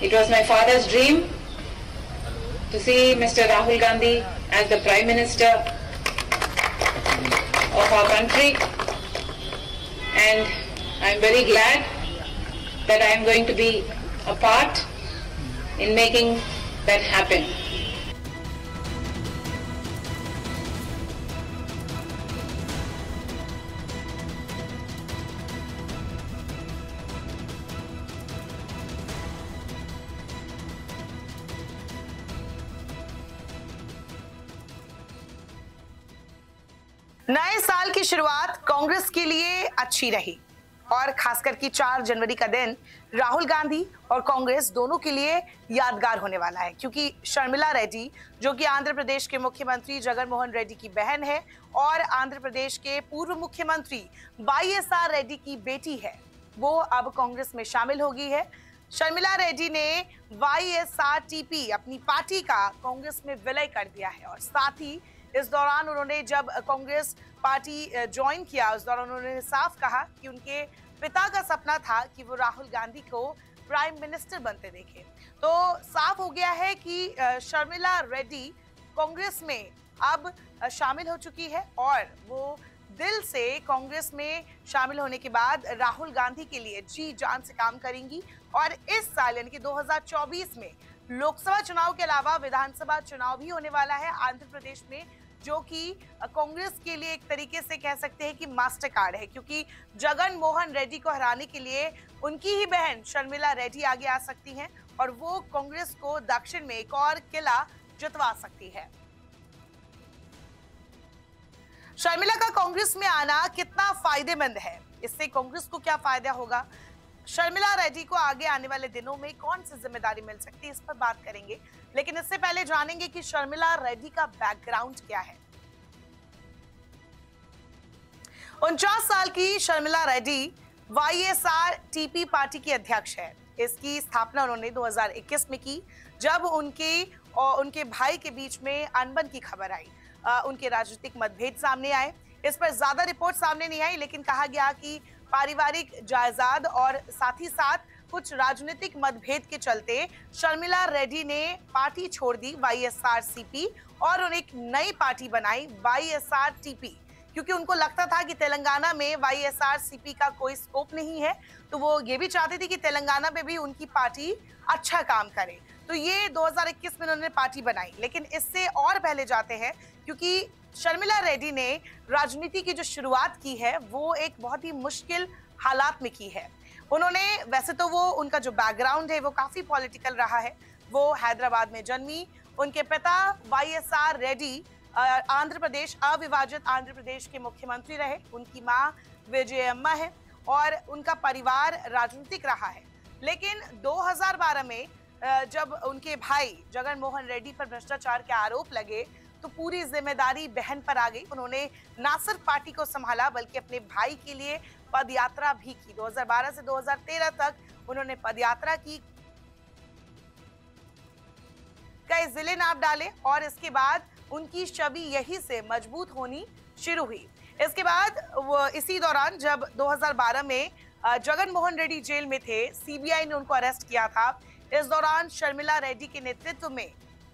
It was my father's dream to see Mr. Rahul Gandhi as the Prime Minister of our country, and I am very glad that I am going to be a part in making that happen. नए साल की शुरुआत कांग्रेस के लिए अच्छी रही और खासकर कि 4 जनवरी का दिन राहुल गांधी और कांग्रेस दोनों के लिए यादगार होने वाला है, क्योंकि शर्मिला रेड्डी जो कि आंध्र प्रदेश के मुख्यमंत्री जगन मोहन रेड्डी की बहन है और आंध्र प्रदेश के पूर्व मुख्यमंत्री वाईएसआर रेड्डी की बेटी है, वो अब कांग्रेस में शामिल हो गई है। शर्मिला रेड्डी ने वाईएसआरटीपी अपनी पार्टी का कांग्रेस में विलय कर दिया है और साथ ही इस दौरान उन्होंने जब कांग्रेस पार्टी ज्वाइन किया उस दौरान उन्होंने साफ कहा कि उनके पिता का सपना था कि वो राहुल गांधी को प्राइम मिनिस्टर बनते देखें। तो साफ हो गया है कि शर्मिला रेड्डी कांग्रेस में अब शामिल हो चुकी है और वो दिल से कांग्रेस में शामिल होने के बाद राहुल गांधी के लिए जी जान से काम करेंगी और इस साल यानी कि 2024 में लोकसभा चुनाव के अलावा विधानसभा चुनाव भी होने वाला है आंध्र प्रदेश में, जो कि कांग्रेस के लिए एक तरीके से कह सकते हैं कि मास्टर कार्ड है, क्योंकि जगन मोहन रेड्डी को हराने के लिए उनकी ही बहन शर्मिला रेड्डी आगे आ सकती हैं और वो कांग्रेस को दक्षिण में एक और किला जितवा सकती है। शर्मिला का कांग्रेस में आना कितना फायदेमंद है, इससे कांग्रेस को क्या फायदा होगा, शर्मिला रेड्डी को आगे आने वाले दिनों में कौन सी जिम्मेदारी मिल सकती है, इस पर बात करेंगे। लेकिन इससे पहले जानेंगे कि शर्मिला रेड्डी का बैकग्राउंड क्या है। 49 साल की शर्मिला रेड्डी वाईएसआरटीपी पार्टी की अध्यक्ष है। इसकी स्थापना उन्होंने 2021 में की, जब उनके भाई के बीच में अनबन की खबर आई, उनके राजनीतिक मतभेद सामने आए। इस पर ज्यादा रिपोर्ट सामने नहीं आई, लेकिन कहा गया कि पारिवारिक जायदाद और साथ ही साथ कुछ राजनीतिक मतभेद के चलते शर्मिला रेड्डी ने पार्टी छोड़ दी वाईएसआरसीपी और उन्हें एक नई पार्टी बनाई वाईएसआरटीपी, क्योंकि उनको लगता था कि तेलंगाना में वाईएसआरसीपी का कोई स्कोप नहीं है, तो वो ये भी चाहते थे कि तेलंगाना में भी उनकी पार्टी अच्छा काम करे। तो ये 2021 में उन्होंने पार्टी बनाई। लेकिन इससे और पहले जाते हैं, क्योंकि शर्मिला रेड्डी ने राजनीति की जो शुरुआत की है वो एक बहुत ही मुश्किल हालात में की है। उन्होंने वैसे तो वो उनका जो बैकग्राउंड है वो काफी पॉलिटिकल रहा है। वो हैदराबाद में जन्मी, उनके पिता वाईएसआर रेड्डी अविभाजित आंध्र प्रदेश के मुख्यमंत्री रहे, उनकी मां विजयम्मा है और उनका परिवार राजनीतिक रहा है। लेकिन 2012 में जब उनके भाई जगन मोहन रेड्डी पर भ्रष्टाचार के आरोप लगे तो पूरी जिम्मेदारी बहन पर आ गई। उन्होंने ना सिर्फ पार्टी को संभाला बल्कि अपने भाई के लिए पदयात्रा भी की। 2012 से 2013 तक उन्होंने पदयात्रा की, कई जिले नाप डाले और इसके बाद उनकी छवि यही से मजबूत होनी शुरू हुई। इसके बाद वो इसी दौरान जब 2012 में जगन मोहन रेड्डी जेल में थे, सीबीआई ने उनको अरेस्ट किया था। इस दौरान शर्मिला रेड्डी के नेतृत्व में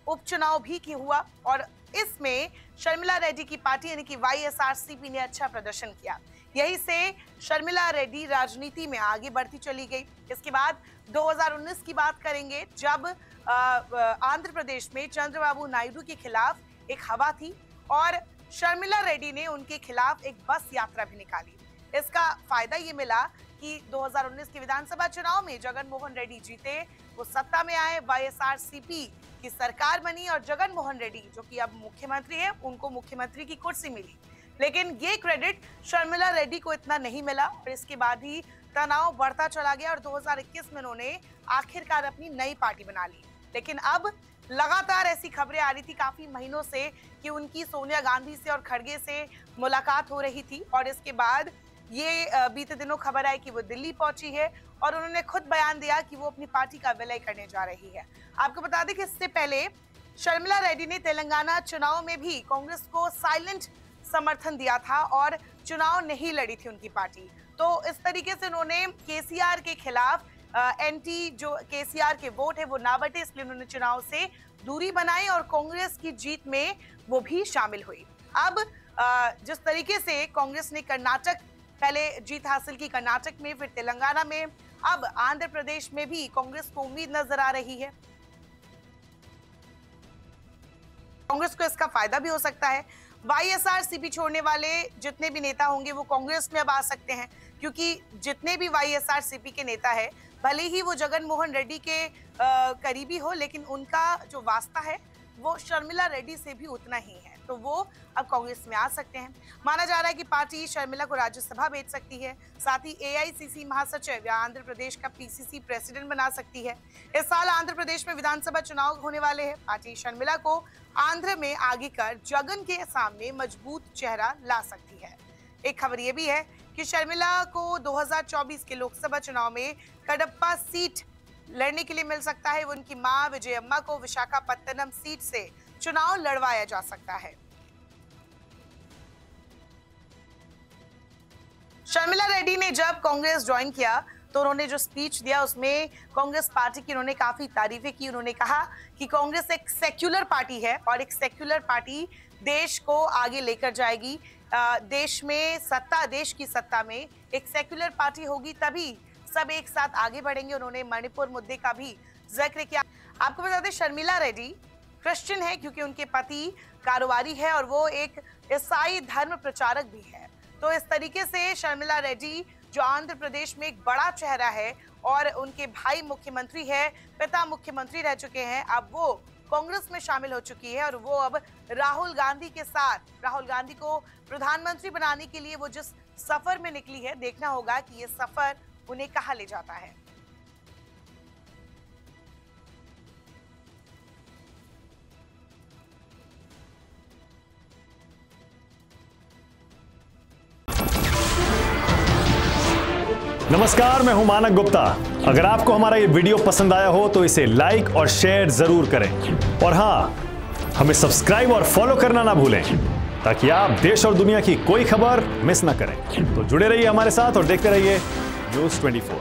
उपचुनाव भी हुआ और इसमें शर्मिला रेड्डी की पार्टी यानी कि वाईएसआरसीपी ने अच्छा प्रदर्शन किया। यही से शर्मिला रेड्डी राजनीति में आगे बढ़ती चली गई। इसके बाद 2019 की बात करेंगे, जब आंध्र प्रदेश में चंद्रबाबू नायडू के खिलाफ एक हवा थी और शर्मिला रेड्डी ने उनके खिलाफ एक बस यात्रा भी निकाली। इसका फायदा ये मिला कि 2019 के विधानसभा चुनाव में जगन मोहन रेड्डी जीते, वो सत्ता में आए, वाईएसआरसीपी की सरकार बनी और जगन मोहन रेड्डी जो कि अब मुख्यमंत्री है, उनको मुख्यमंत्री की कुर्सी मिली। लेकिन ये क्रेडिट शर्मिला रेड्डी को इतना नहीं मिला और इसके बाद ही तनाव बढ़ता चला गया और 2021 में उन्होंने आखिरकार अपनी नई पार्टी बना ली। लेकिन अब लगातार ऐसी खबरें आ रही थी काफी महीनों से कि उनकी सोनिया गांधी से और खड़गे से मुलाकात हो रही थी और इसके बाद ये बीते दिनों खबर आई कि वो दिल्ली पहुंची है और उन्होंने खुद बयान दिया कि वो अपनी पार्टी का विलय करने जा रही है। आपको बता दें कि इससे पहले शर्मिला रेड्डी ने तेलंगाना चुनाव में भी कांग्रेस को साइलेंट समर्थन दिया था और चुनाव नहीं लड़ी थी उनकी पार्टी। तो इस तरीके से उन्होंने केसीआर के खिलाफ एंटी जो केसीआर के वोट है वो ना बटे, इसलिए उन्होंने चुनाव से दूरी बनाई और कांग्रेस की जीत में वो भी शामिल हुई। अब जिस तरीके से कांग्रेस ने कर्नाटक पहले जीत हासिल की, कर्नाटक में, फिर तेलंगाना में, अब आंध्र प्रदेश में भी कांग्रेस को उम्मीद नजर आ रही है। कांग्रेस को इसका फायदा भी हो सकता है। वाईएसआरसीपी छोड़ने वाले जितने भी नेता होंगे वो कांग्रेस में अब आ सकते हैं, क्योंकि जितने भी वाईएसआरसीपी के नेता है, भले ही वो जगन मोहन रेड्डी के करीबी हो, लेकिन उनका जो वास्ता है वो शर्मिला रेड्डी से भी उतना ही है, तो वो अब कांग्रेस में आ सकते हैं। माना जा रहा है कि पार्टी शर्मिला को राज्यसभा भेज सकती है, साथ ही एआईसीसी महासचिव या आंध्र प्रदेश का पीसीसी प्रेसिडेंट बना सकती है। इस साल आंध्र प्रदेश में विधानसभा चुनाव होने वाले हैं। पार्टी शर्मिला को आंध्र में आगे कर जगन के सामने मजबूत चेहरा ला सकती है। एक खबर यह भी है कि शर्मिला को 2024 के लोकसभा चुनाव में कडप्पा सीट लड़ने के लिए मिल सकता है। उनकी मां विजयम्मा को विशाखापत्तनम सीट से चुनाव लड़वाया जा सकता है। शर्मिला रेड्डी ने जब कांग्रेस ज्वाइन किया तो उन्होंने जो स्पीच दिया उसमें कांग्रेस पार्टी की उन्होंने काफी तारीफें की। उन्होंने कहा कि कांग्रेस एक सेक्युलर पार्टी है और एक सेक्युलर पार्टी देश को आगे लेकर जाएगी। देश में सत्ता, देश की सत्ता में एक सेक्युलर पार्टी होगी, तभी सब एक साथ आगे बढ़ेंगे। उन्होंने मणिपुर मुद्दे का भी जिक्र किया। आपको बता दें, शर्मिला रेड्डी क्रिश्चियन है क्योंकि उनके पति कारोबारी है और वो एक ईसाई धर्म प्रचारक भी है। तो इस तरीके से शर्मिला रेड्डी जो आंध्र प्रदेश में एक बड़ा चेहरा है और उनके भाई मुख्यमंत्री है, पिता मुख्यमंत्री रह चुके हैं, अब वो कांग्रेस में शामिल हो चुकी है और वो अब राहुल गांधी के साथ, राहुल गांधी को प्रधानमंत्री बनाने के लिए वो जिस सफर में निकली है, देखना होगा कि ये सफर उन्हें कहां ले जाता है। नमस्कार, मैं हूं मानक गुप्ता। अगर आपको हमारा ये वीडियो पसंद आया हो तो इसे लाइक और शेयर जरूर करें और हां, हमें सब्सक्राइब और फॉलो करना ना भूलें ताकि आप देश और दुनिया की कोई खबर मिस ना करें। तो जुड़े रहिए हमारे साथ और देखते रहिए न्यूज़ 24।